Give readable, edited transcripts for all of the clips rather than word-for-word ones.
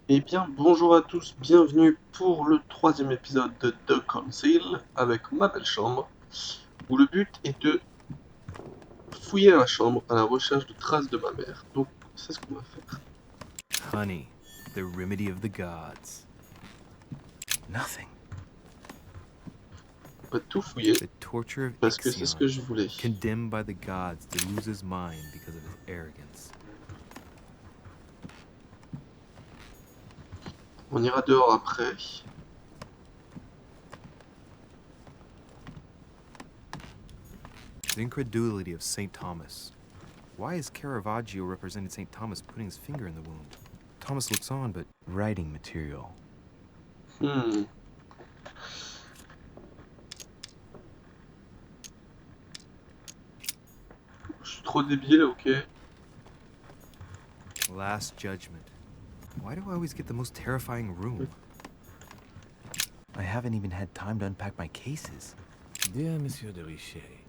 Eh bien, bonjour à tous, bienvenue pour le troisième épisode de The Council avec ma belle chambre, où le but est de fouiller la chambre à la recherche de traces de ma mère. Donc, c'est ce qu'on va faire. Honey, the remedy of the gods. Nothing. On va tout fouiller The torture of parce que c'est ce Ixion, que je voulais. condemned by the gods to lose his mind because of his arrogance. On ira dehors après. The incredulity of St. Thomas. Why is Caravaggio representing St. Thomas putting his finger in the wound? Thomas looks on, but writing material. Hmm. Je suis trop débile, ok. Last Judgment. Why do I always get the most terrifying room? I haven't even had time to unpack my cases. Dear Monsieur de Richet,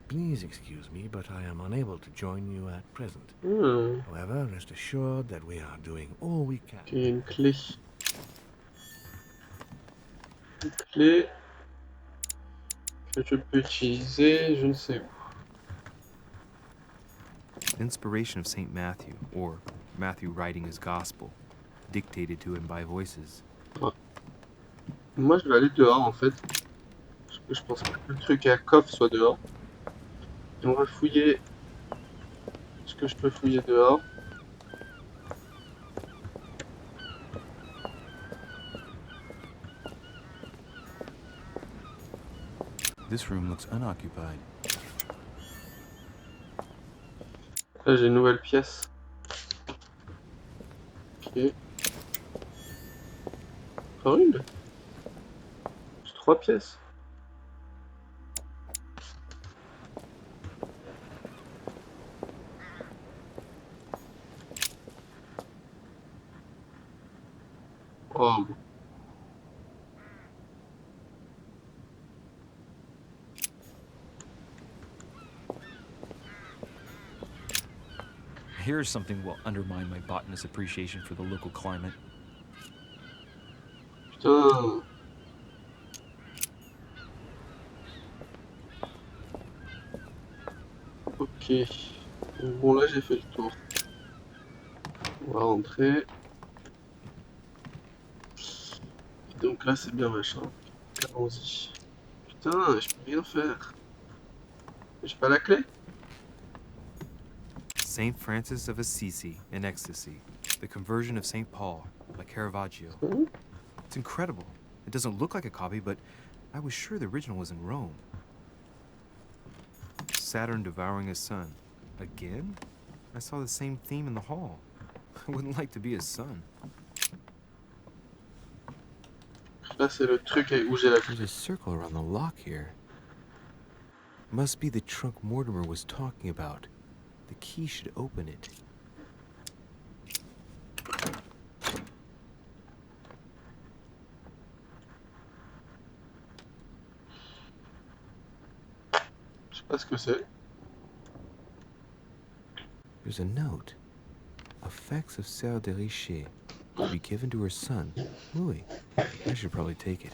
please excuse me, but I am unable to join you at present. Hmm. However, rest assured that we are doing all we can. Ok, une clé. Une clé que je peux utiliser, je ne sais où. Inspiration of St. Matthew, or Matthew writing his gospel, dictated to him by voices. Ah. Moi, je vais aller dehors en fait. Parce que je pense pas que le truc à coffre soit dehors. Et on va fouiller ce que je peux fouiller dehors. This room looks unoccupied. Là, j'ai une nouvelle pièce. Ok. Encore une. J'ai 3 pièces. Oh, bon. Here's something will undermine my botanist's appreciation for the local climate. Putain. Ok. Bon, là, j'ai fait le tour. On va rentrer. Donc là, c'est bien machin. Allons-y. Putain, je peux rien faire. J'ai pas la clé? St. Francis of Assisi in Ecstasy, The Conversion of St. Paul by Caravaggio. Mmh. It's incredible. It doesn't look like a copy, but I was sure the original was in Rome. Saturn devouring his son. Again? I saw the same theme in the hall. I wouldn't like to be his son. Là, c'est le truc où j'ai la clé. There's a circle around the lock here. Must be the trunk Mortimer was talking about. The key should open it. Je sais pas ce que c'est. There's a note. Effects of Sœur de Richet to be given to her son, Louis. I should probably take it.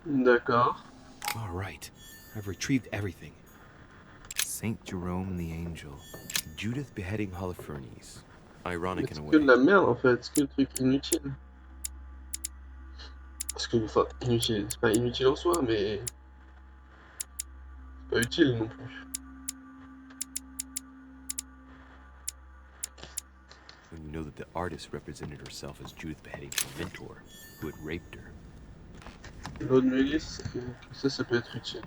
D'accord. All right. I've retrieved everything. Saint Jerome and the Angel. Judith beheading Holofernes. Ironic in C'est a que de way. la merde en fait. C'est que le truc inutile. Parce que, enfin, inutile. C'est pas inutile en soi, mais. C'est pas utile non plus. When you know that the artist represented herself as Judith beheading her mentor, who had raped her. L'eau de mélisse, ça peut être utile.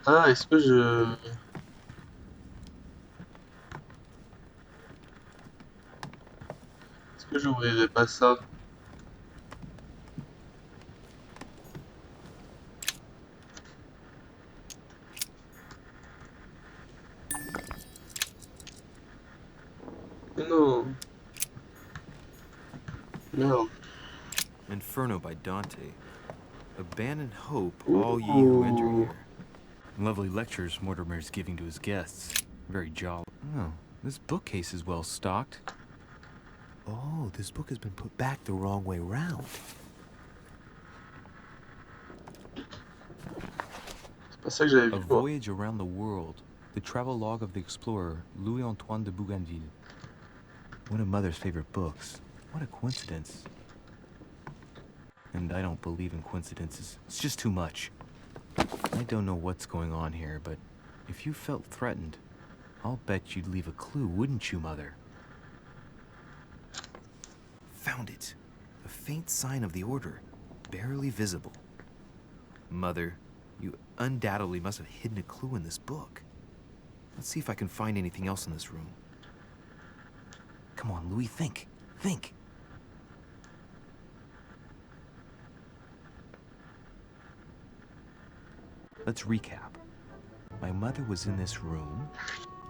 Ah, est-ce que je... Est-ce que j'ouvrirai pas ça? Non. Merde. Inferno by Dante. Abandon hope, all ye who enter Ouh. here. Lovely lectures Mortimer's giving to his guests. Very jolly. Oh, this bookcase is well stocked. Oh, this book has been put back the wrong way round. C'est pas ça que j'avais A vu, moi. Voyage Around the World. The travel log of the explorer, Louis-Antoine de Bougainville. One of Mother's favorite books. What a coincidence. And I don't believe in coincidences. It's just too much. I don't know what's going on here, but if you felt threatened, I'll bet you'd leave a clue, wouldn't you, Mother? Found it. A faint sign of the order, barely visible. Mother, you undoubtedly must have hidden a clue in this book. Let's see if I can find anything else in this room. Come on, Louis, think. Think. Let's recap. My mother was in this room.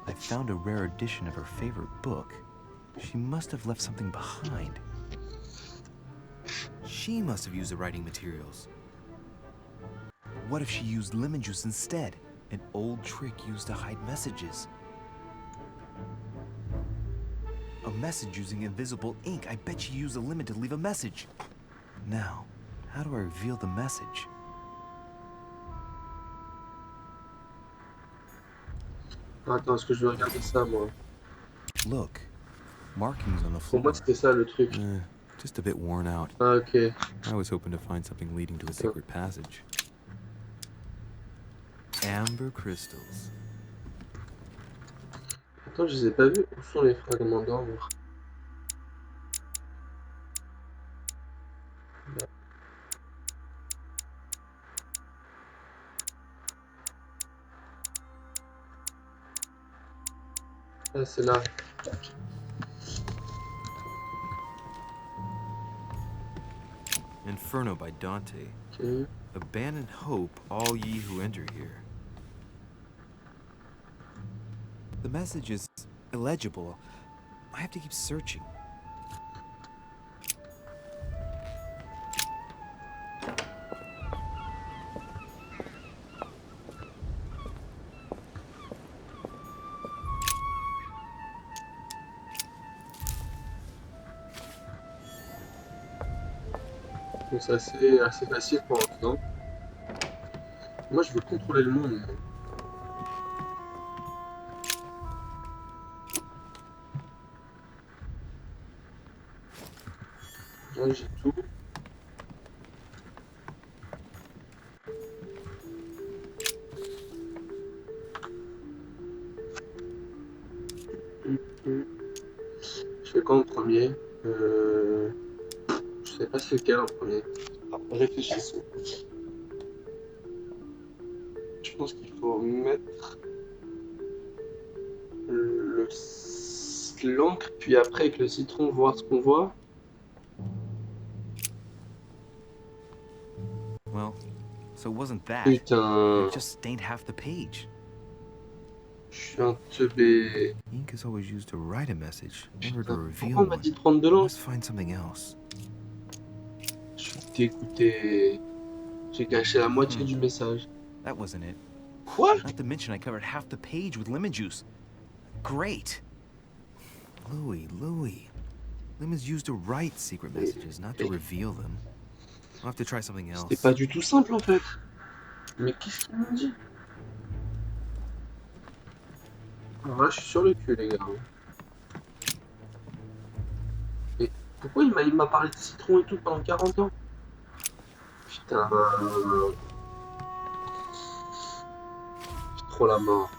I found a rare edition of her favorite book. She must have left something behind. She must have used the writing materials. What if she used lemon juice instead? An old trick used to hide messages. A message using invisible ink. I bet she used a lemon to leave a message. Now, how do I reveal the message? Attends, est-ce que je vais regarder ça, moi? Look, markings on the Pour floor. moi, c'était ça, le truc. Just a bit worn out. Ah, ok. I was hoping to find something leading to a secret passage. Amber crystals. Attends, je les ai pas vus. Où sont les fragments d'ambre? Ah, c'est là. Inferno by Dante. Ok. Abandon hope, all ye who enter here. The message is illegible. I have to keep searching. Donc c'est assez facile pour l'instant. Moi, je veux contrôler le monde. Là, j'ai tout. Je fais quoi en premier? Je sais pas c'est lequel en premier. Ah, réfléchissons. Je pense qu'il faut mettre l'encre, puis après avec le citron voir ce qu'on voit. Well, so it wasn't that. Putain, It just stained half the page. je suis un teubé. Ink is always used to write a message, never to Putain, reveal pourquoi on m'a one. dit de prendre de I l'encre? must find something else. Je suis dégoûté. J'ai gâché la moitié du message. That wasn't it. Quoi? Not to mention I covered half the page with lemon juice. Great. Louis. Lemon's used to write secret messages, not to reveal them. I'll have to try something else. C'était pas du tout simple en fait. Mais qu'est-ce qu'ils m'ont dit? Alors là, je suis sur le cul, les gars. Et pourquoi il m'a parlé de citron et tout pendant 40 ans? Putain. J'ai trop la mort.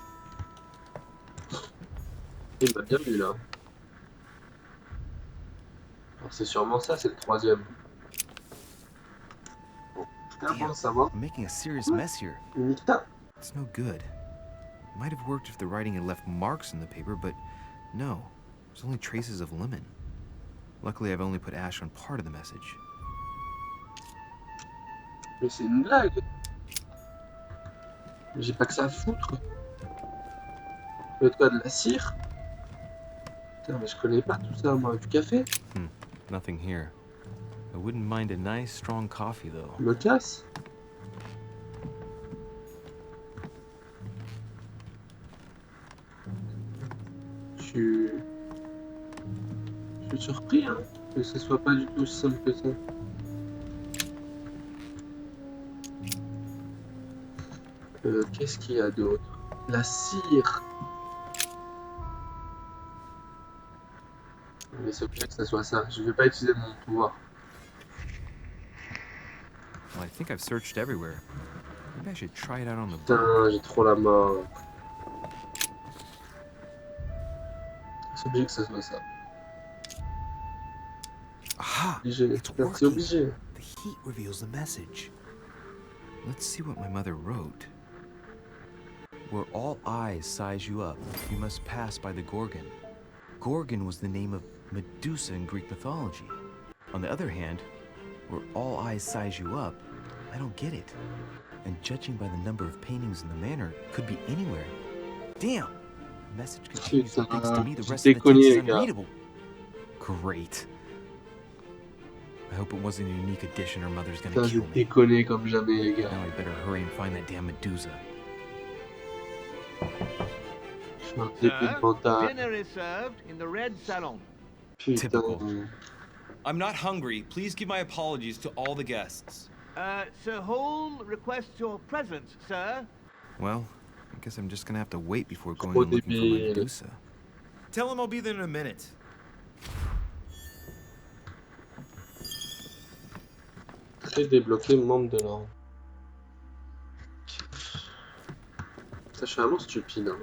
Il m'a bien vu là. Alors c'est sûrement ça, c'est le troisième. Bon, c'est bon de savoir. I'm making a serious mess here. Nita. It's no good. Might have worked if the writing had left marks in the paper, but no. There's only traces of lemon. Luckily, I've only put ash on part of the message. Mais c'est une blague. J'ai pas que ça à foutre. L'autre quoi, de la cire? Putain, mais je connais pas tout ça, moi, du café. Nothing here. I wouldn't mind a nice, strong coffee, though. Je me casse. suis surpris hein, que ce soit pas du tout aussi simple que ça. Qu'est-ce qu'il y a d'autre? La cire. Mais c'est obligé que ça soit ça. Je vais pas utiliser mon pouvoir. Well, I think I've searched everywhere. Maybe I should try it out on the boat. Putain, j'ai trop la main. C'est obligé que ça soit ça. Aha! Obligé. It's C'est working. obligé. The heat reveals the message. Let's see what my mother wrote. Where all eyes size you up, you must pass by the Gorgon. Gorgon was the name of Medusa in Greek mythology. On the other hand, where all eyes size you up, I don't get it. And judging by the number of paintings in the manor, could be anywhere. Damn! The message continues, but thanks to me, the rest of the text is unreadable. Great. I hope it wasn't a unique edition or Mother's gonna Putain, kill j'ai me. déconné comme jamais, les gars. Now I better hurry and find that damn Medusa. Je suis un débile mental. Dinner is served in the red salon. Typical. Putain. I'm not hungry. Please give my apologies to all the guests. Sir Holm requests your presence, sir. Well, I guess I'm just gonna have to wait before going Trop and looking for my débile. Medusa. Tell him I'll be there in a minute. Très débloqué, membre de l'ordre. Ça, je suis vraiment stupide. Hein.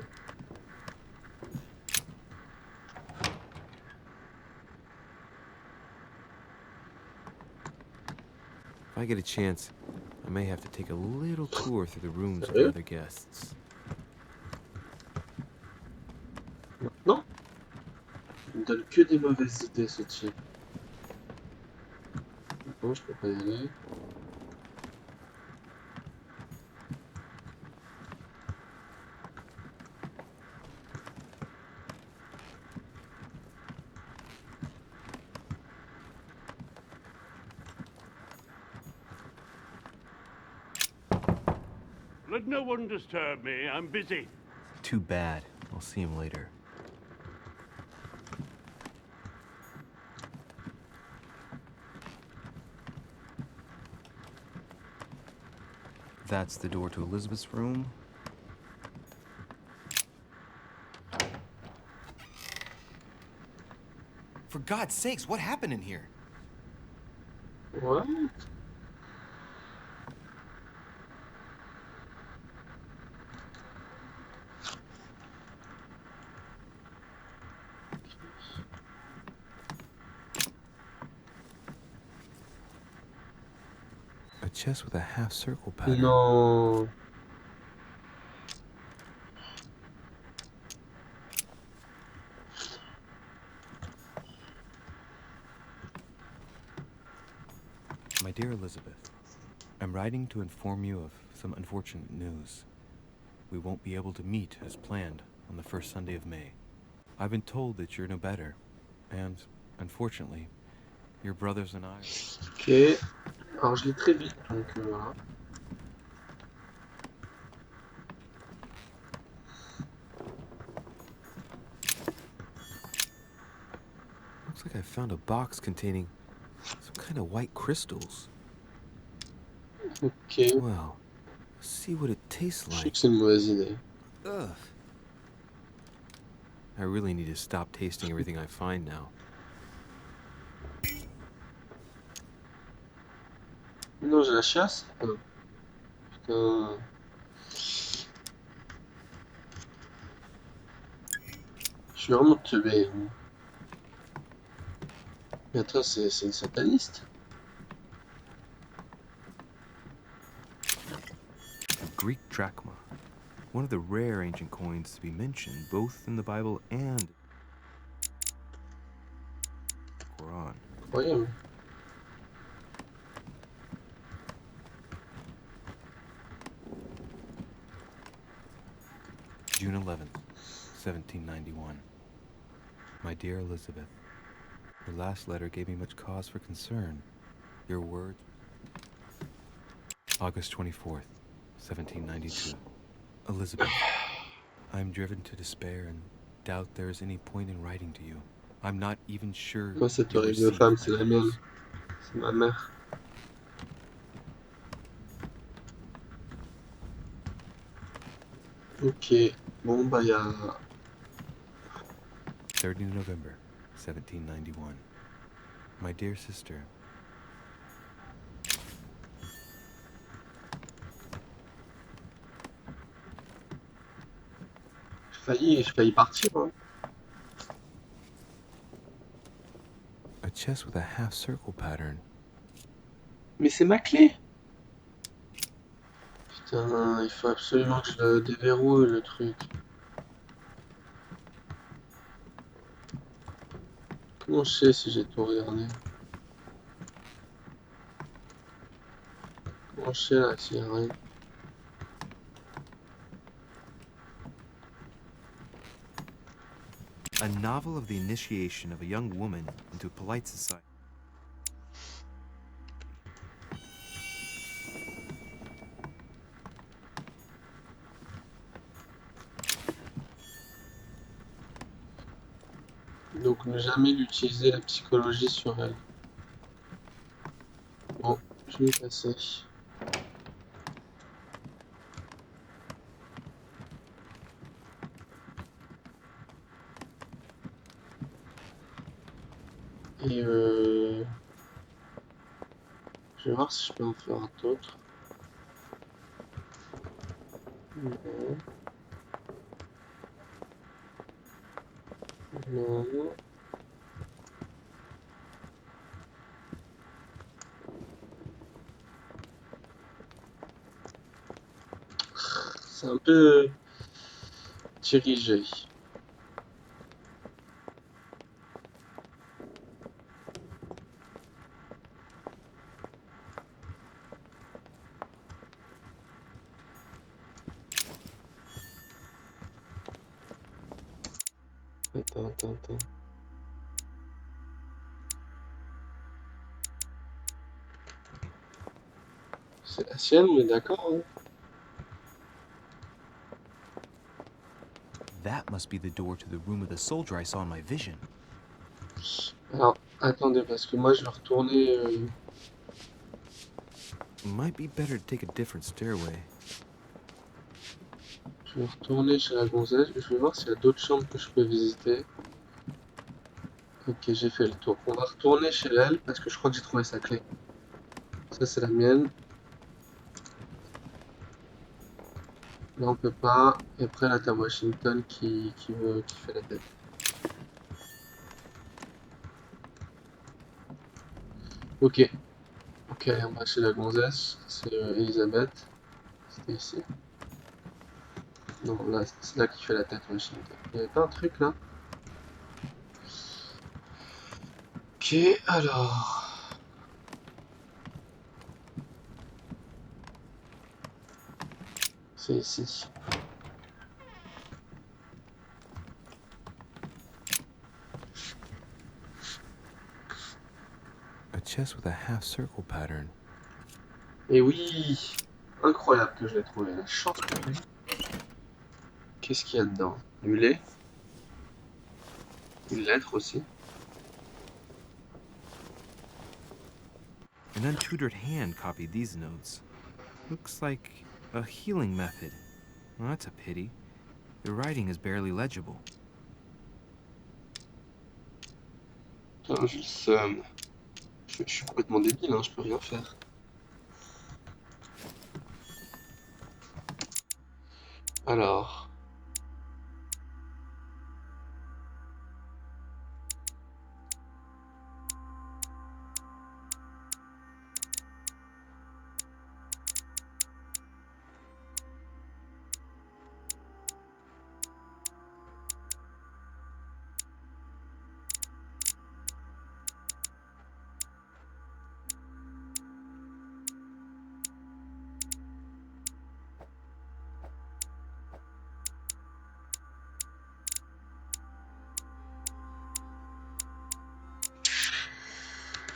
If I get a chance, I may have to take a little tour through the rooms of Sérieux? the other guests. Non? Il me donne que des mauvaises idées, ce type. Non, je peux pas y aller. Let no one disturb me. I'm busy. Too bad. I'll see him later. That's the door to Elizabeth's room. For God's sakes, what happened in here? What? A chest with a half circle pattern. Non. My dear Elizabeth, I'm writing to inform you of some unfortunate news. We won't be able to meet as planned on the first Sunday of May. I've been told that you're no better, and unfortunately, your brothers and I... Ok. Alors, je lis très vite, donc voilà. Looks like I found a box containing some kind of white crystals. Ok. Well, let's see what it tastes Je sais like. que c'est une mauvaise idée. Ugh. I really need to stop tasting everything I find now. Non, j'ai la chiasse. Ah non. Putain. Je suis vraiment teubé. Mais attends, c'est une sataniste. A Greek drachma. One of the rare ancient coins to be mentioned both in the Bible and the Quran. Incroyable. June 11th, 1791. My dear Elizabeth, your last letter gave me much cause for concern. Your words... August 24th, 1792. Elizabeth, I am driven to despair and doubt there is any point in writing to you. I'm not even sure Moi, cette you'll horrible receive femme, my c'est la mienne. letters. C'est ma mère. Ok. Bon, bah, il y a... 30 November, 1791. My dear sister, J'ai failli partir, hein. a chest with a half circle pattern. Mais c'est ma clé! Putain, il faut absolument que je le déverrouille, le truc. Comment je sais si j'ai tout regardé? Comment je sais, là, s'il y a rien? A novel of the initiation of a young woman into polite society. Donc, ne jamais utiliser la psychologie sur elle. Bon, je vais passer. Et je vais voir si je peux en faire d'autres. Non. Non. C'est un peu dirigé. Attends. C'est la sienne, on est d'accord, hein? That must be the door to the room of the soldier I saw in my vision. Alors, attendez, parce que moi, je vais retourner... Might be better to take a different stairway. Je vais retourner chez la gonzesse. Je vais voir s'il y a d'autres chambres que je peux visiter. Ok, j'ai fait le tour. On va retourner chez elle, parce que je crois que j'ai trouvé sa clé. Ça, c'est la mienne. Là, on peut pas. Et après, là, t'as Washington qui fait la tête. Ok. Ok, allez, on va chez la gonzesse. C'est Elisabeth. C'était ici. Non, là, c'est là qui fait la tête, Washington. Il y avait pas un truc, là? Ok, alors... C'est ici. A chest with a half circle pattern. Et oui! Incroyable que je l'ai trouvé. La chance que j'ai. Qu'est-ce qu'il y a dedans? Du lait. Une lettre aussi. An untutored hand copied these notes. Looks like a healing method. Well, that's a pity. The writing is barely legible. Putain, j'ai le seum. Je suis complètement débile, hein, je peux rien faire. Alors...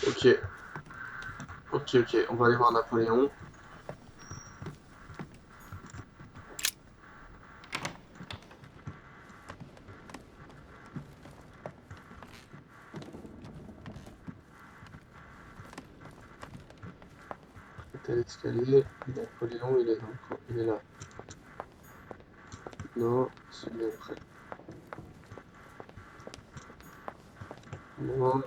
Ok. Ok, on va aller voir Napoléon. l'escalier. Napoléon, il est là. Non, celui après. Non.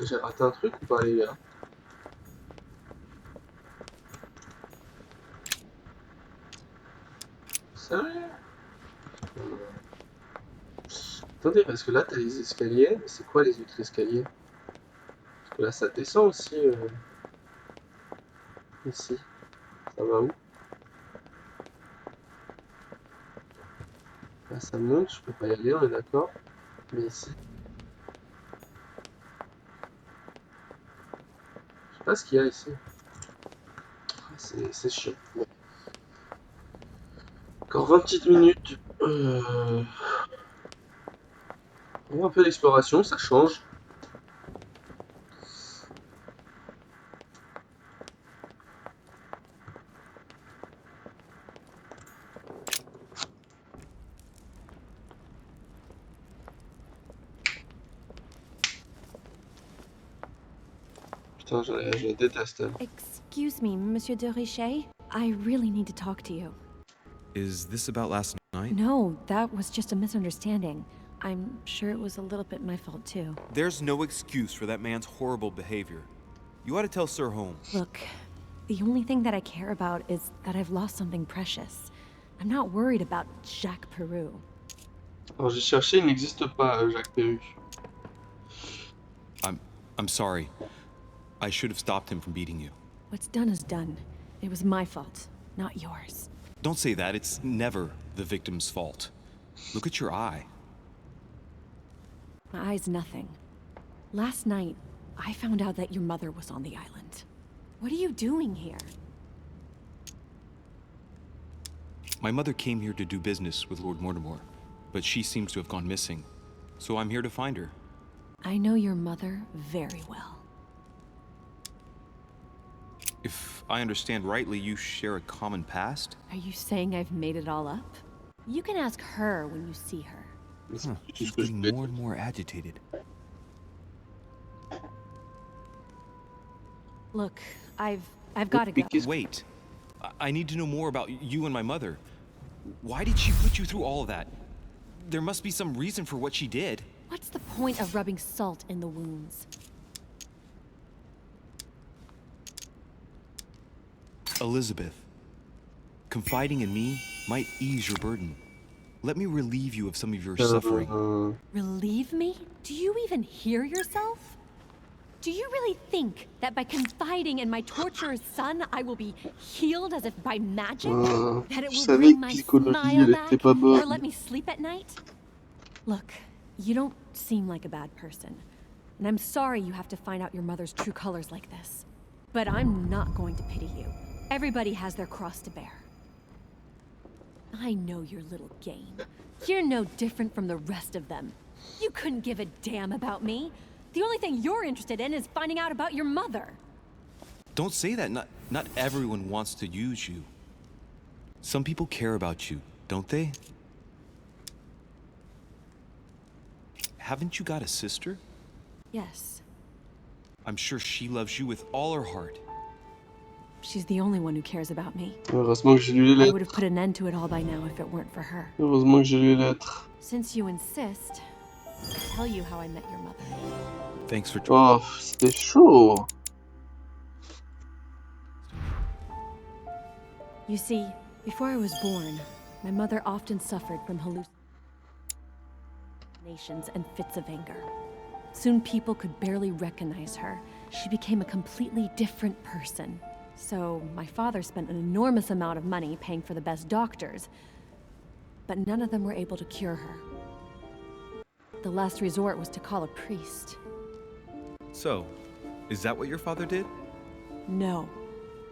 J'ai raté un truc ou pas, les gars? Sérieux? Attendez, parce que là, t'as les escaliers. C'est quoi les autres escaliers? Parce que là, ça descend aussi. Ici. Ça va où? Là, ça monte, je peux pas y aller, on est d'accord. Mais ici. Je sais pas ce qu'il y a ici. Ah, c'est chiant. Bon. Encore 20 petites minutes. On voit un peu d'exploration, ça change. Putain, je la déteste, elle. Excuse me, Monsieur de Richet. I really need to talk to you. Is this about last night? No, that was just a misunderstanding. I'm sure it was a little bit my fault too. There's no excuse for that man's horrible behavior. You ought to tell Sir Holmes. Look, the only thing that I care about is that I've lost something precious. I'm not worried about Jacques Peru. Alors j'ai cherché, il n'existe pas, Jacques Perru. I'm sorry. I should have stopped him from beating you. What's done is done. It was my fault, not yours. Don't say that. It's never the victim's fault. Look at your eye. My eye's nothing. Last night, I found out that your mother was on the island. What are you doing here? My mother came here to do business with Lord Mortimer, but she seems to have gone missing. So I'm here to find her. I know your mother very well. If I understand rightly, you share a common past? Are you saying I've made it all up? You can ask her when you see her. She's getting more and more agitated. Look, I've got to go. Wait. I need to know more about you and my mother. Why did she put you through all of that? There must be some reason for what she did. What's the point of rubbing salt in the wounds? Elizabeth, confiding in me might ease your burden. Let me relieve you of some of your suffering. Relieve me? Do you even hear yourself? Do you really think that by confiding in my torturer's son, I will be healed as if by magic? That it will bring my smile back or let me sleep at night? Look, you don't seem like a bad person. And I'm sorry you have to find out your mother's true colors like this. But I'm not going to pity you. Everybody has their cross to bear. I know your little game. You're no different from the rest of them. You couldn't give a damn about me. The only thing you're interested in is finding out about your mother. Don't say that. Not everyone wants to use you. Some people care about you, don't they? Haven't you got a sister? Yes. I'm sure she loves you with all her heart. She's the only one who cares about me. Heureusement que j'ai lu les I lettres. would have put an end to it all by now if it weren't for her. Heureusement que j'ai lu les lettres. Since you insist, I'll tell you how I met your mother. Thanks for Oh, c'était chaud. You see, before I was born, my mother often suffered from hallucinations and fits of anger. Soon people could barely recognize her. She became a completely different person. So my father spent an enormous amount of money paying for the best doctors, but none of them were able to cure her. The last resort was to call a priest. So, is that what your father did? No.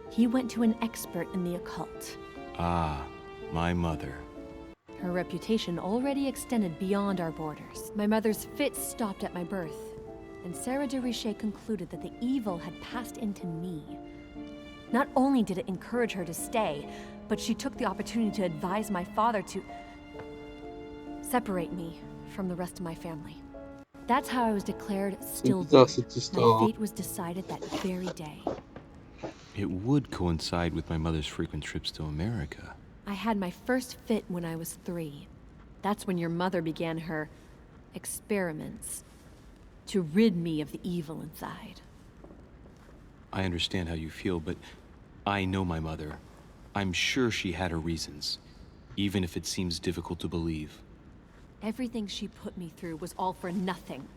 He went to an expert in the occult. Ah, my mother. Her reputation already extended beyond our borders. My mother's fits stopped at my birth. and Sarah de Richet concluded that the evil had passed into me. Not only did it encourage her to stay, but she took the opportunity to advise my father to separate me from the rest of my family. That's how I was declared C'est bizarre stillborn. cette My histoire. fate was decided that very day. It would coincide with my mother's frequent trips to America. I had my first fit when I was 3. That's when your mother began her experiments to rid me of the evil inside. I understand how you feel, but I know my mother. I'm sure she had her reasons, even if it seems difficult to believe. Everything she put me through was all for nothing.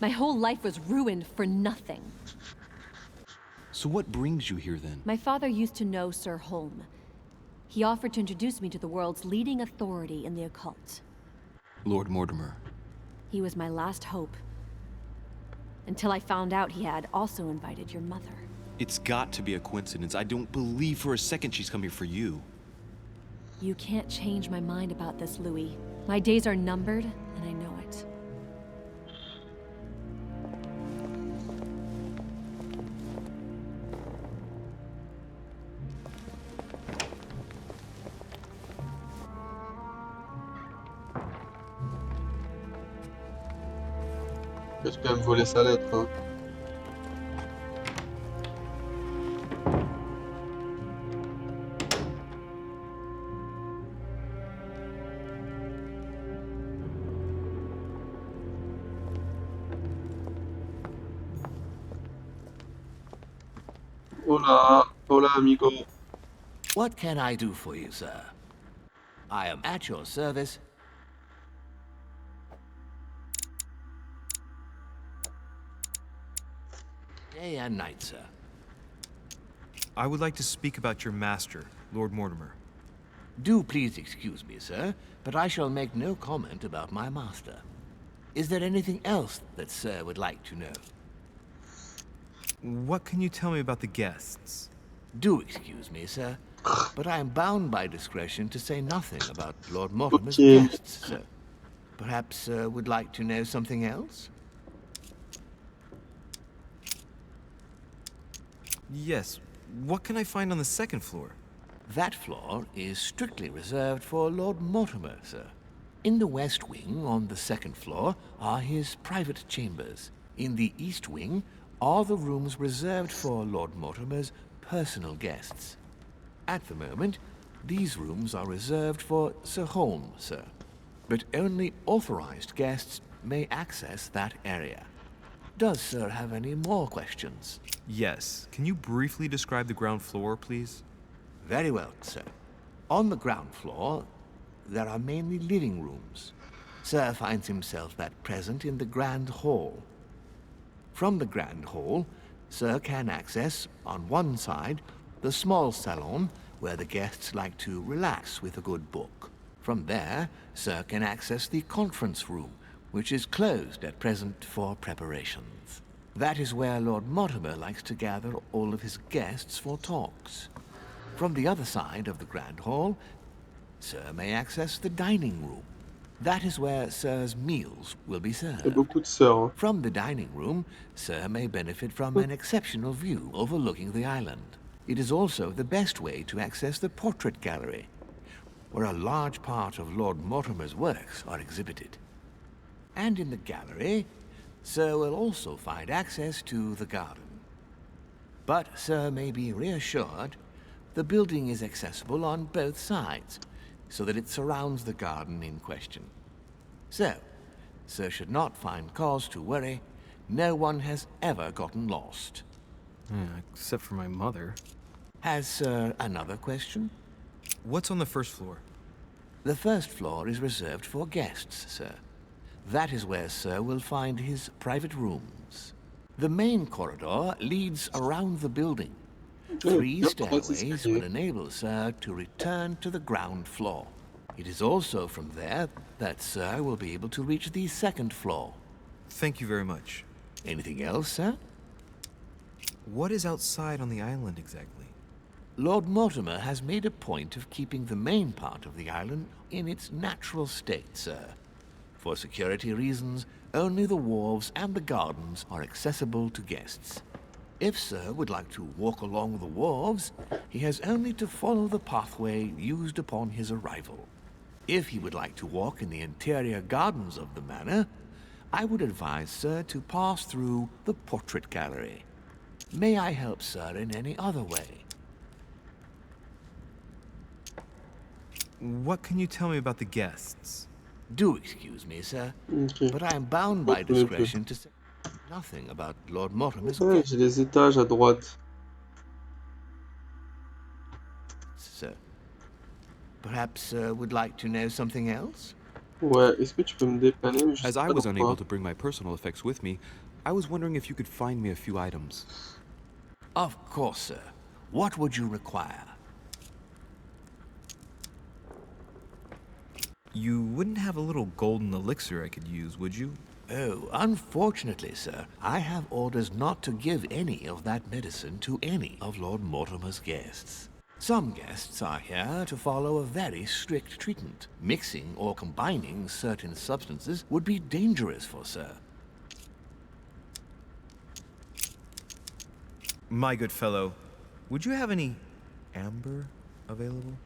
My whole life was ruined for nothing. So what brings you here then? My father used to know Sir Holm. He offered to introduce me to the world's leading authority in the occult. Lord Mortimer. He was my last hope. Until I found out he had also invited your mother. It's got to be a coincidence. I don't believe for a second she's come here for you. You can't change my mind about this, Louis. My days are numbered, and I know it. Je vais quand même voler sa lettre. Hein. Hola, hola amigo. What can I do for you, sir? I am at your service. Day and night, sir. I would like to speak about your master, Lord Mortimer. Do please excuse me, sir, but I shall make no comment about my master. Is there anything else that sir would like to know? What can you tell me about the guests? Do excuse me, sir, but I am bound by discretion to say nothing about Lord Mortimer's Okay. guests, sir. Perhaps sir would like to know something else? Yes. What can I find on the second floor? That floor is strictly reserved for Lord Mortimer, sir. In the west wing, on the second floor, are his private chambers. In the east wing are the rooms reserved for Lord Mortimer's personal guests. At the moment, these rooms are reserved for Sir Holm, sir. But only authorized guests may access that area. Does sir have any more questions? Yes. Can you briefly describe the ground floor, please? Very well, sir. On the ground floor, there are mainly living rooms. Sir finds himself at present in the Grand Hall. From the Grand Hall, sir can access, on one side, the small salon where the guests like to relax with a good book. From there, sir can access the conference room, which is closed at present for preparations. That is where Lord Mortimer likes to gather all of his guests for talks. From the other side of the Grand Hall, sir may access the dining room. That is where sir's meals will be Il y a served. beaucoup de sœurs. Hein. From the dining room, sir may benefit from an exceptional view overlooking the island. It is also the best way to access the portrait gallery, where a large part of Lord Mortimer's works are exhibited. And in the gallery, sir will also find access to the garden. But sir may be reassured the building is accessible on both sides, so that it surrounds the garden in question. So, sir should not find cause to worry. No one has ever gotten lost. Except for my mother. Has sir another question? What's on the first floor? The first floor is reserved for guests, sir. That is where sir will find his private rooms. The main corridor leads around the building. 3 stairways will enable sir to return to the ground floor. It is also from there that sir will be able to reach the second floor. Thank you very much. Anything else, sir? What is outside on the island exactly? Lord Mortimer has made a point of keeping the main part of the island in its natural state, sir. For security reasons, only the wharves and the gardens are accessible to guests. If Sir would like to walk along the wharves, he has only to follow the pathway used upon his arrival. If he would like to walk in the interior gardens of the manor, I would advise Sir to pass through the portrait gallery. May I help Sir in any other way? What can you tell me about the guests? Do excuse me, Sir, Ok. but I am bound by Moi, je connais plus. discretion to say nothing about Lord Mortimer's Ouais, guests, j'ai les étages à droite. Sir. Perhaps Sir would like to know something else? Ouais, est-ce que tu peux me dépanner? Mais je sais As I pas was dans unable quoi. to bring my personal effects with me, I was wondering if you could find me a few items. Of course, Sir. What would you require? You wouldn't have a little golden elixir I could use, would you? Oh, unfortunately, sir, I have orders not to give any of that medicine to any of Lord Mortimer's guests. Some guests are here to follow a very strict treatment. Mixing or combining certain substances would be dangerous for Sir. My good fellow, would you have any amber available?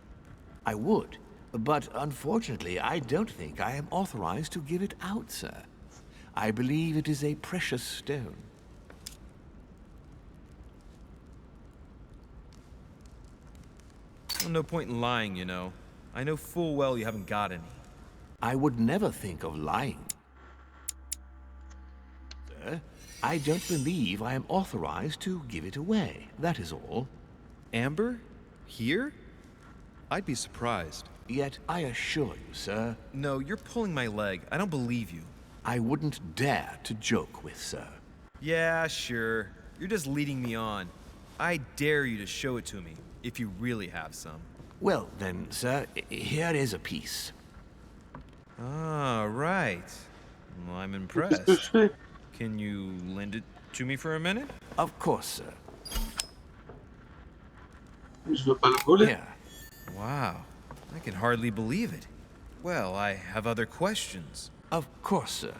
I would, but unfortunately I don't think I am authorized to give it out, sir. I believe it is a precious stone. Well, no point in lying, you know. I know full well you haven't got any. I would never think of lying. Sir, I don't believe I am authorized to give it away, that is all. Amber? Here? I'd be surprised. Yet I assure you, sir, No, you're pulling my leg. I don't believe you. I wouldn't dare to joke with Sir. Yeah, sure. You're just leading me on. I dare you to show it to me, if you really have some. Well then, sir, here is a piece. Ah, right. Well, I'm Qu'est-ce que je impressed. fais? Can you lend it to me for a minute? Of course, sir. Je veux pas le voler. Here. Wow, I can hardly believe it. Well, I have other questions. Of course, sir.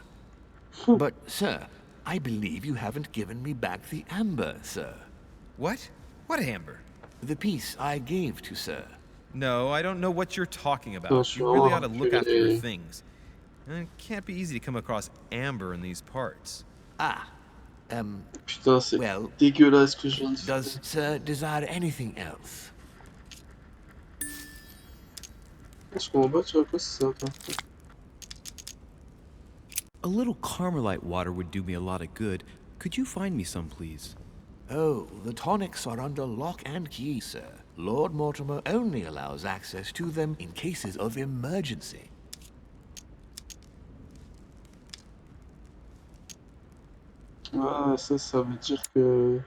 But, sir, I believe you haven't given me back the amber, sir. What? What amber? The piece I gave to Sir. No, I don't know what you're talking about. Attention, You really ought to look after your okay. things. It can't be easy to come across amber in these parts. Ah, Putain, c'est well, dégueulasse que je viens de faire. does Sir desire anything else? Je comprends pas, tu vois quoi ça sert, toi. A little Carmelite water would do me a lot of good. Could you find me some, please? Oh, the tonics are under lock and key, sir. Lord Mortimer only allows access to them in cases of emergency. Ah, ça veut dire que...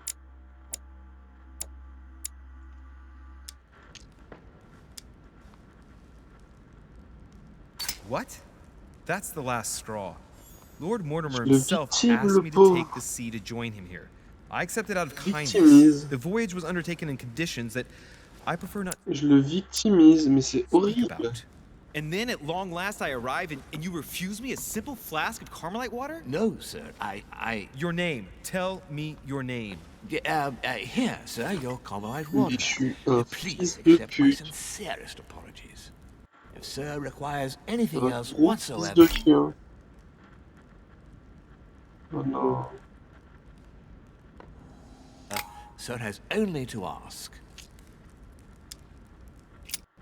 What? That's the last straw. Lord Mortimer Le himself victime, asked le me to pauvre. take the sea to join him here. I accepted out of kindness. Victimise. The voyage was undertaken in conditions that I prefer not Je le victimise, mais c'est to speak horrible. about. And then at long last I arrive and you refuse me a simple flask of Carmelite water? No, sir, I... Your name. Tell me your name. Here, sir, your Carmelite water. Mais je suis un Please fils de accept my pute. sincerest apologies. If Sir requires anything Un else gros fils whatsoever... de chien. Oh non. Sir has only to ask.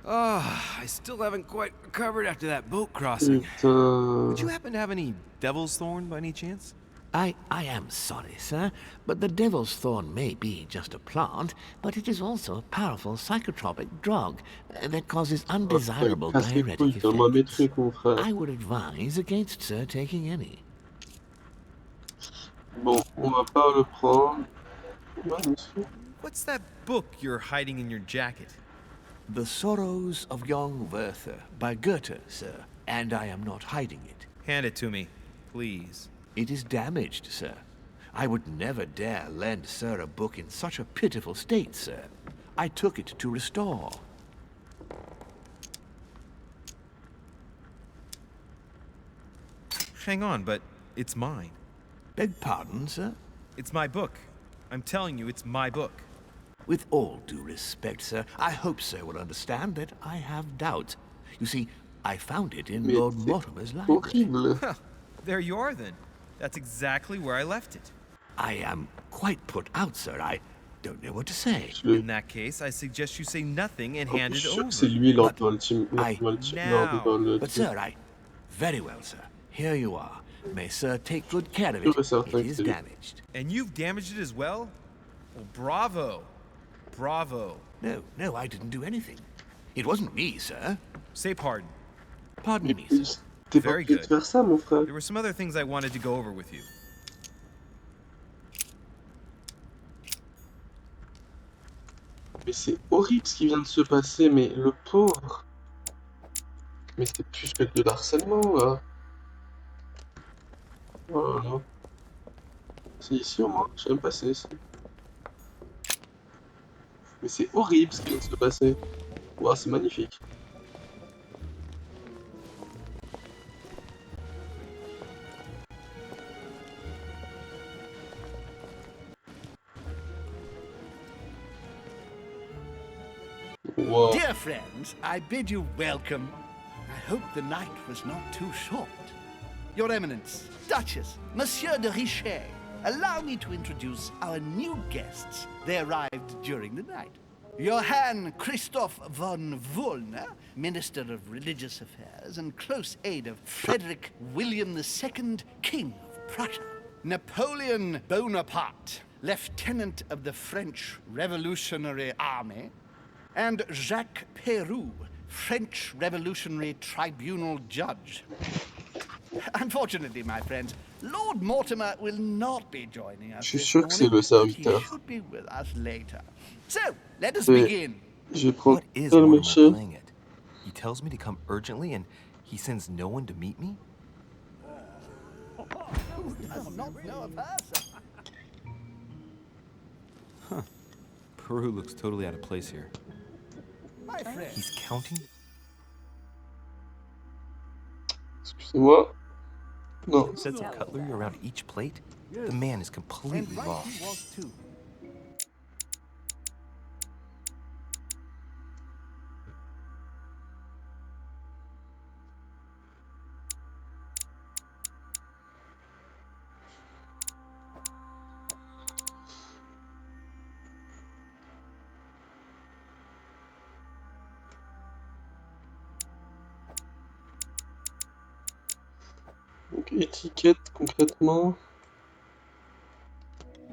Ah, I still haven't quite recovered after that boat crossing. Putain. Would you happen to have any devil's thorn by any chance? I am sorry, sir, but the devil's thorn may be just a plant, but it is also a powerful psychotropic drug that causes undesirable Casse les couilles, diuretic t'as moi mes effects. trucs, mon frère. I would advise against Sir taking any. Bon, on va pas le prendre. Ouais, bien sûr. What's that book you're hiding in your jacket? The Sorrows of Young Werther by Goethe, sir, and I am not hiding it. Hand it to me, please. It is damaged, sir. I would never dare lend Sir a book in such a pitiful state, sir. I took it to restore. hang on, but it's mine. Beg pardon, sir? It's my book. I'm telling you, it's my book. With all due respect, sir, I hope sir will understand that I have doubts. You see, I found it in Mais Lord c'est Mortimer's library. horrible. There you are then. That's exactly where I left it. I am quite put out, sir. I don't know what to say. Je In that case, I suggest you say nothing and en plus, hand je it suis sûr over. que c'est lui lors But dans le team. I- Dans le But truc. sir, very well, sir. Here you are. May sir take good care of Sûr et it. certain It que is c'est lui. damaged. And you've damaged it as well? Well, bravo. Bravo. No, I didn't do anything. It wasn't me, sir. Say pardon. Pardon me, sir. T'es pas Very obligé de good. faire ça, mon frère. There were some other things I wanted to go over with you. Mais c'est horrible ce qui vient de se passer, mais le pauvre. Mais c'est plus que de l'harcèlement, là. Oh là là. C'est ici au moins, je sais même pas si c'est ici. Mais c'est horrible ce qui vient de se passer. Waouh, c'est magnifique. Wow. Dear friends, I bid you welcome. I hope the night was not too short. Your Eminence, Duchess, Monsieur de Richet, allow me to introduce our new guests. They arrived during the night. Johann Christoph von Wollner, Minister of Religious Affairs and close aide of Frederick William II, King of Prussia. Napoleon Bonaparte, Lieutenant of the French Revolutionary Army. And Jacques Peroux, French Revolutionary Tribunal Judge. Unfortunately, my friends, Lord Mortimer will not be joining us Je suis this sûr que c'est morning, le but he serviteur. should be with us later. So, let us Mais begin. je vais prendre What is le Mortimer machin. playing it? He tells me to come urgently and he sends no one to meet me? Who does not know of her, sir? Peru looks totally out of place here. My friend. He's counting? Excusez-moi. Non. Sets of cutlery around each plate? The man is completely And right lost. he was too. Donc, étiquette concrètement.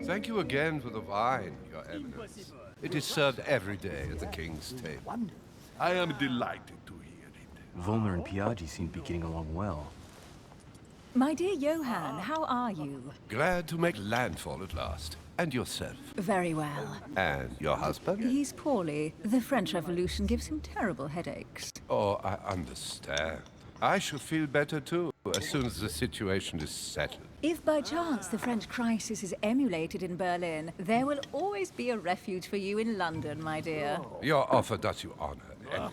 Thank you again for the wine, Your Eminence. It is served every day at the king's table. I am delighted to hear it. Volner and Piaggi seem to be getting along well. My dear Johann, how are you? Glad to make landfall at last. And yourself. Very well. And your husband? He's poorly. The French Revolution gives him terrible headaches. Oh, I understand. I shall feel better too, as soon as the situation is settled. If by chance the French crisis is emulated in Berlin, there will always be a refuge for you in London, my dear. Your offer does you honor.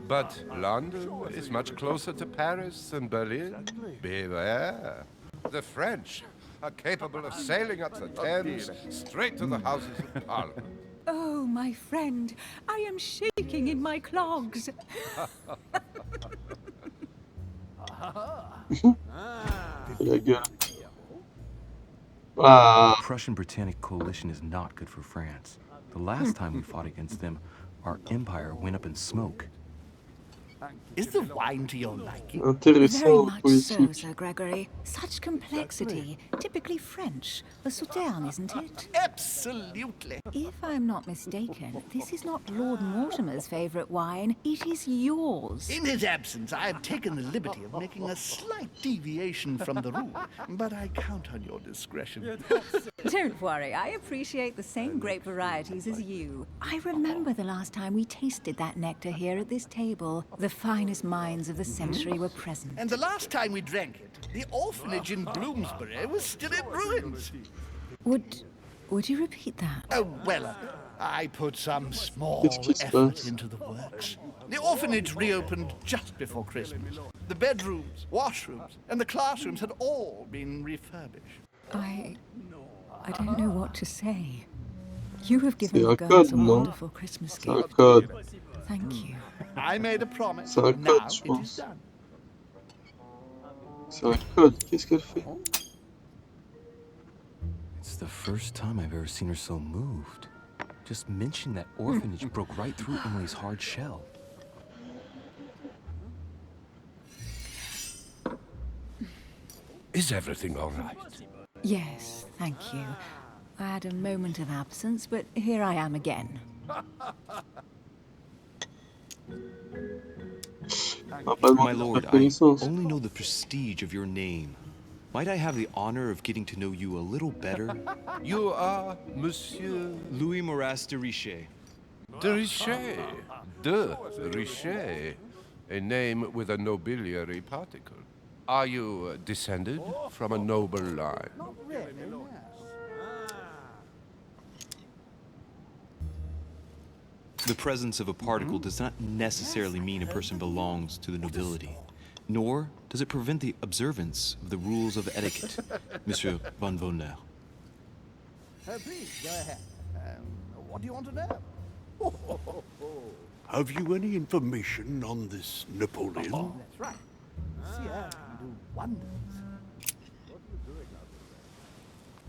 But London is much closer to Paris than Berlin. Beware. The French are capable of sailing up the Thames straight to the Houses of Parliament. Oh, my friend, I am shaking in my clogs. La gueule. Ah. The Prussian-Britannic coalition is not good for France. The last time we fought against them, our empire went up in smoke. Is the wine to your liking? Very Intéressant, much so, politique. Sir Gregory. Such complexity. Typically French. A Sauternes, isn't it? Absolutely. If I'm not mistaken, this is not Lord Mortimer's favourite wine. It is yours. In his absence, I have taken the liberty of making a slight deviation from the rule, but I count on your discretion. Don't worry, I appreciate the same grape varieties as you. I remember the last time we tasted that nectar here at this table. The finest minds of the century were present. And the last time we drank it, the orphanage in Bloomsbury was still in ruins. Would you repeat that? Oh, well, I put some small Qu'est-ce qui se effort passe? into the works. The orphanage reopened just before Christmas. The bedrooms, washrooms, and the classrooms had all been refurbished. I don't know what to say. You have C'est given the un girls code, a non? wonderful Christmas C'est un gift. code. Thank you. I made a promise. C'est un code, Now je it is pense. done. C'est un code. Qu'est-ce qu'elle fait? It's the first time I've ever seen her so moved. Just mentioning that orphanage broke right through Emily's hard shell. Is everything all right? Yes, thank you. I had a moment of absence, but here I am again. My lord, I only know the prestige of your name. Might I have the honor of getting to know you a little better? You are Monsieur Louis Moras de Richet. de Richet. De Richet. A name with a nobiliary particle. Are you descended from a noble line? The presence of a particle does not necessarily mean a person belongs to the nobility, nor does it prevent the observance of the rules of etiquette, Monsieur von Volner. Please, go ahead. What do you want to know? Have you any information on this Napoleon? That's right. Sire can do wonders.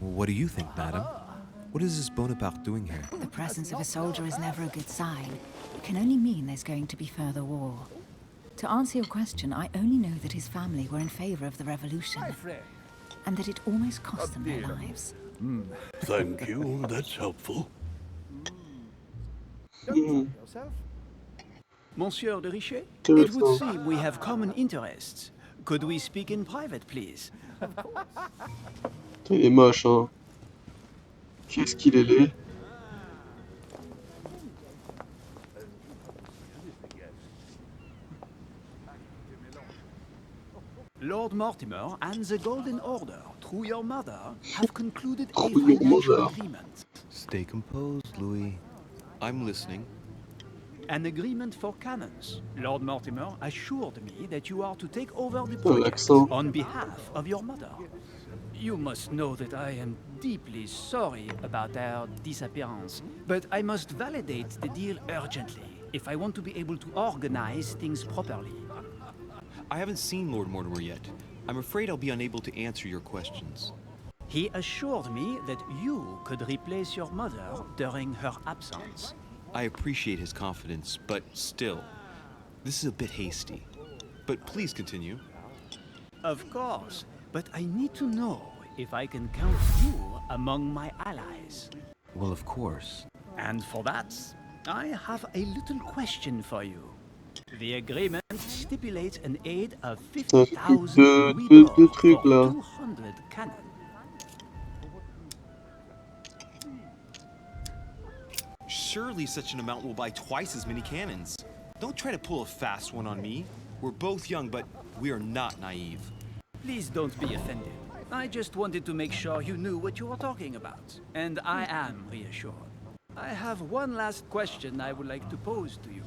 What do you think, madam? What is this Bonaparte doing here? The presence of a soldier is never a good sign. It can only mean there's going to be further war. To answer your question, I only know that his family were in favor of the revolution, and that it almost cost them their lives. Thank you, that's helpful. Monsieur de Richet, it Intéressant. would seem we have common interests. Could we speak in private, please? Il est moche, hein. Qu'est-ce qu'il est laid. Lord Mortimer and the Golden Order, through your mother, have concluded a Through your financial mother. agreement. Stay composed, Louis. I'm listening. An agreement for cannons. Lord Mortimer assured me that you are to take over the Oh, project l'accent. on behalf of your mother. You must know that I am deeply sorry about their disappearance, but I must validate the deal urgently if I want to be able to organize things properly. I haven't seen Lord Mortimer yet. I'm afraid I'll be unable to answer your questions. He assured me that you could replace your mother during her absence. I appreciate his confidence, but still, this is a bit hasty. But please continue. Of course, but I need to know if I can count you among my allies. Well, of course. And for that, I have a little question for you. The agreement stipulates an aid of Ça fait 50,000 deux louis trucs for là. 200 cannon. Surely such an amount will buy twice as many cannons. Don't try to pull a fast one on me. We're both young, but we are not naive. Please don't be offended. I just wanted to make sure you knew what you were talking about, and I am reassured. I have one last question I would like to pose to you.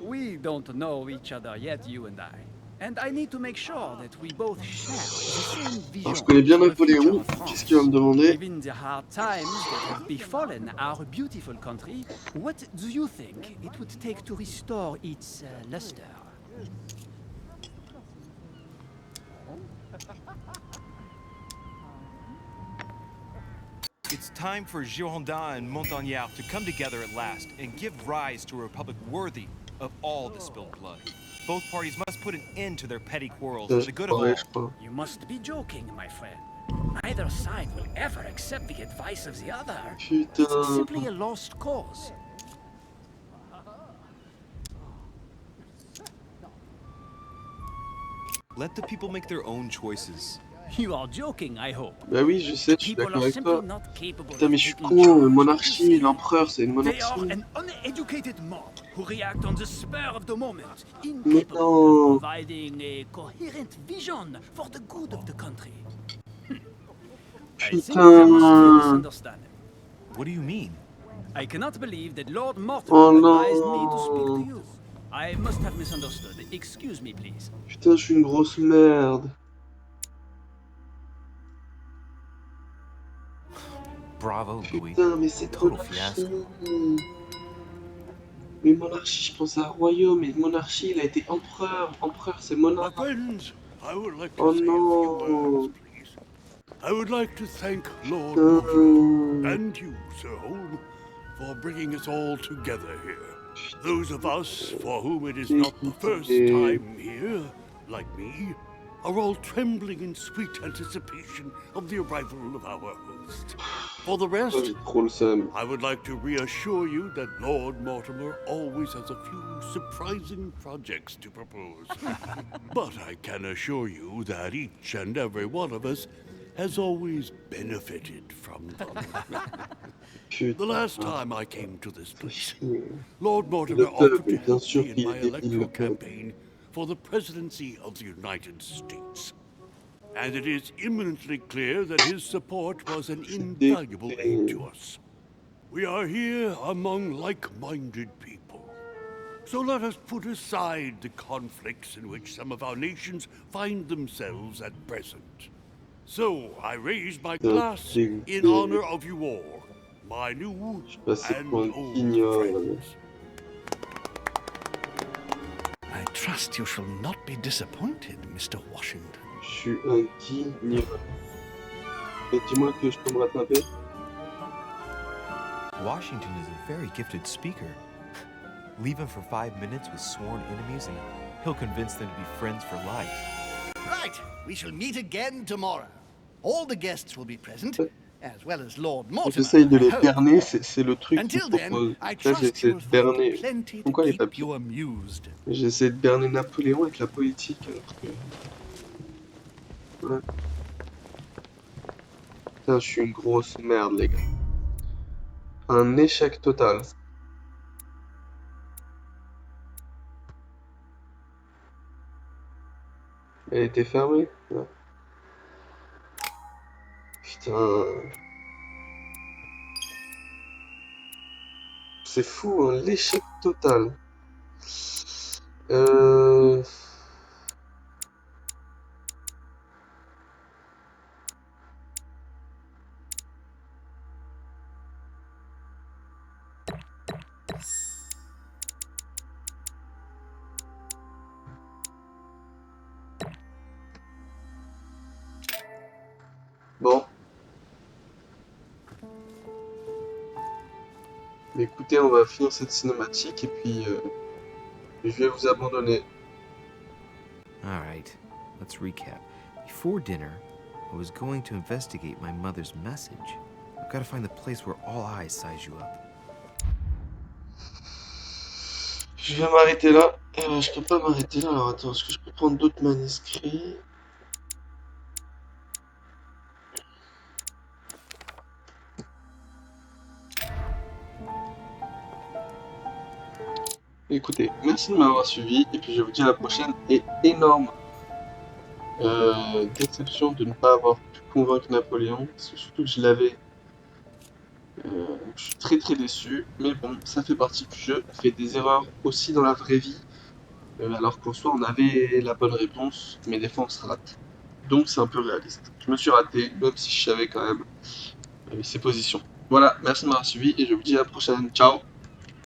We don't know each other yet, you and I need to make sure that we both share the same vision. Alors, je connais bien for the future Napoléon. of France. Qu'est-ce qu'il va me demander? Given the hard times that have befallen our beautiful country, what do you think it would take to restore its luster? It's time for Girondins and Montagnards to come together at last and give rise to a republic worthy of all the spilled blood. Both parties must put an end to their petty quarrels for the good of all. You must be joking, my friend. Neither side will ever accept the advice of the other. It's simply a lost cause. Let the people make their own choices. You are joking, I hope. Bah oui, je sais, je suis People d'accord are avec simply toi. not capable Putain, mais of je suis taking con, charge. monarchie, l'empereur, c'est une They are monarchie. an uneducated mob who react on the spur of the moment, Mais incapable non. of providing a coherent vision for the good of the country. I think there must be a Putain. misunderstanding. What do you mean? I cannot believe that Lord Mortimer Oh advised me to speak to non. you. I must have misunderstood. Excuse me, please. Putain, je suis une grosse merde. Bravo, Louis. Putain, mais c'est Total monarchie. fiasco. Mais monarchie, je pense à un royaume. Mais monarchie, il a été empereur. Empereur, c'est My monarque. friends, I would like to Oh say a few words, non. please. I would like to thank Lord Mortimer Putain. and you, Sir Holm, for bringing us all together here. Those of us for whom it is not the first time here, like me, are all trembling in sweet anticipation of the arrival of our host. For the Oh, rest, j'ai trop le seum. I would like to reassure you that Lord Mortimer always has a few surprising projects to propose. But I can assure you that each and every one of us has always benefited from them. The last time I came to this place, Lord Mortimer offered to Bien help sûr me in qu'il my est débile, le electoral pauvre. campaign for the presidency of the United States. And it is imminently clear that his support was an invaluable aid to us. We are here among like-minded people. So let us put aside the conflicts in which some of our nations find themselves at present. So I raise my glass in honor of you all, my new and old friends. I trust you shall not be disappointed, Mr. Washington. Je suis un guignol. Et dis-moi que je peux me rattraper. Washington is a very gifted speaker. Leave him for 5 minutes with sworn enemies and he'll convince them to be friends for life. Right, we shall meet again tomorrow. All the guests will be present, as well as Lord Mortimer. J'essaye de I les hope. berner, c'est le truc qu'il Until me then, propose. I Là, trust j'essaie you de will find berner. plenty to Pourquoi les keep papiers? you amused. J'essaie de berner Napoléon avec la politique, alors que... Ouais. Putain, je suis une grosse merde, les gars. Un échec total. Elle était fermée. Ouais. Putain. C'est fou, hein, l'échec total. Euh... Bon. Mais écoutez, on va finir cette cinématique et puis je vais vous abandonner. Alright, let's recap. Before dinner, I was going to investigate my mother's message. I've got to find the place where all eyes size you up. Je vais m'arrêter là. Je peux pas m'arrêter là. Alors attends, est-ce que je peux prendre d'autres manuscrits? Écoutez, merci de m'avoir suivi et puis je vous dis à la prochaine. Et énorme déception de ne pas avoir pu convaincre Napoléon, parce que surtout que je l'avais. Je suis très très déçu, mais bon, ça fait partie du jeu. On fait des erreurs aussi dans la vraie vie, alors qu'en soi on avait la bonne réponse, mais des fois on se rate. Donc c'est un peu réaliste. Je me suis raté, même si je savais quand même ses positions. Voilà, merci de m'avoir suivi et je vous dis à la prochaine. Ciao!